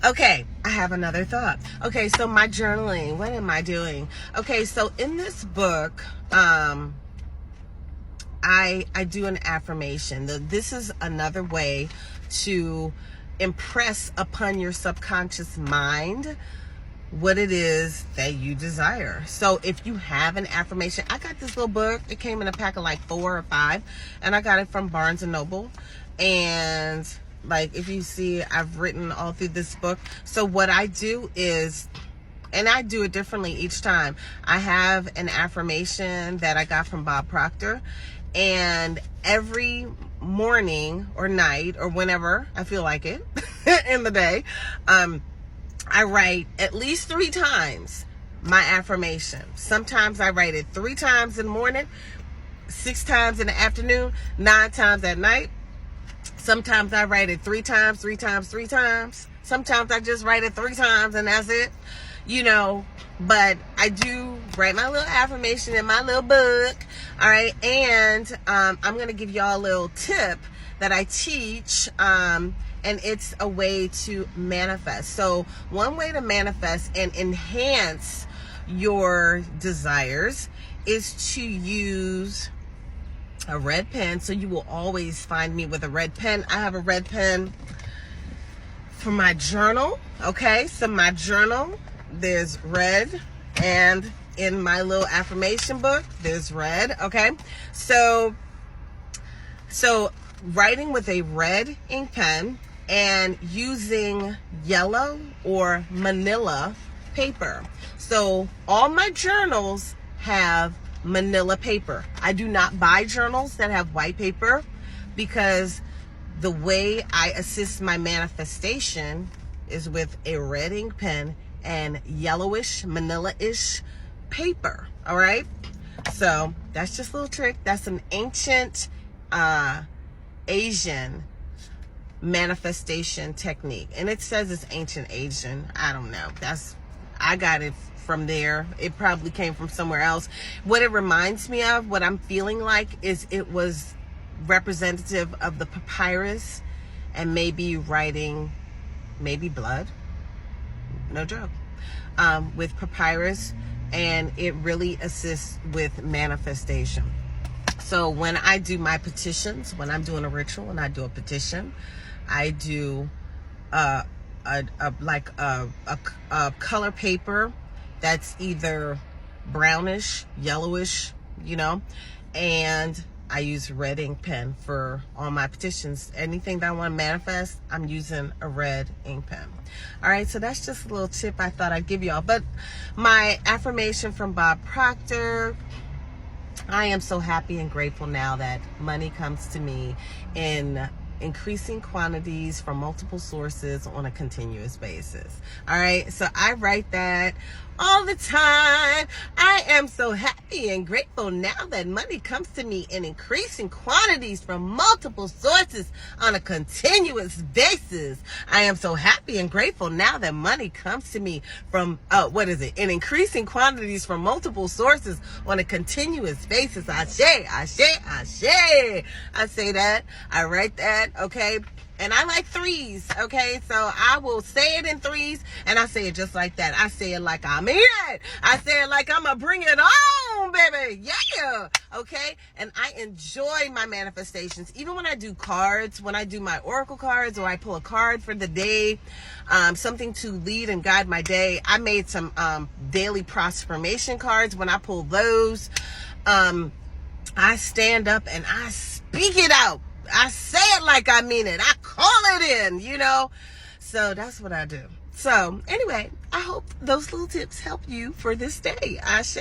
Okay, I have another thought. Okay, so my journaling, what am I doing? Okay, so in this book, I do an affirmation. This is another way to impress upon your subconscious mind what it is that you desire. So if you have an affirmation, I got this little book. It came in a pack of like 4 or 5, and I got it from Barnes and Noble. And like, if you see, I've written all through this book. So what I do is, and I do it differently each time. I have an affirmation that I got from Bob Proctor, and every morning or night or whenever I feel like it in the day, I write at least 3 times my affirmation. Sometimes I write it 3 times in the morning, 6 times in the afternoon, 9 times at night. Sometimes I write it 3 times, 3 times, 3 times. Sometimes I just write it 3 times and that's it, you know. But I do write my little affirmation in my little book. All right. And I'm going to give y'all a little tip that I teach. And it's a way to manifest. So one way to manifest and enhance your desires is to use a red pen. So you will always find me with a red pen. I have a red pen for my journal. Okay, so my journal, there's red, and in my little affirmation book, there's red. Okay, so writing with a red ink pen and using yellow or manila paper. So all my journals have manila paper. I do not buy journals that have white paper because the way I assist my manifestation is with a red ink pen and yellowish, manila-ish paper. All right. So that's just a little trick. That's an ancient Asian manifestation technique, and it says it's ancient Asian. I don't know, I got it from there. It probably came from somewhere else. What it reminds me of, what I'm feeling like, is it was representative of the papyrus, and maybe writing, maybe blood, no joke, with papyrus, and it really assists with manifestation. So when I do my petitions, when I'm doing a ritual and I do a petition, I do a color paper that's either brownish, yellowish, you know, and I use red ink pen for all my petitions. Anything that I want to manifest, I'm using a red ink pen. All right, so that's just a little tip I thought I'd give y'all. But my affirmation from Bob Proctor: I am so happy and grateful now that money comes to me in increasing quantities from multiple sources on a continuous basis. All right, so I write that all the time. I am so happy and grateful now that money comes to me in increasing quantities from multiple sources on a continuous basis. I am so happy and grateful now that money comes to me from in increasing quantities from multiple sources on a continuous basis. Ashe, ashe, ashe. I say that, I write that, okay? And I like 3s, okay? So I will say it in 3s, and I say it just like that. I say it like I mean it. I say it like I'm going to bring it on, baby. Yeah, okay? And I enjoy my manifestations. Even when I do cards, when I do my oracle cards, or I pull a card for the day, something to lead and guide my day. I made some daily prosperity cards. When I pull those, I stand up and I speak it out. I say it like I mean it. I call it in, you know. So that's what I do. So anyway, I hope those little tips help you for this day. Ashe.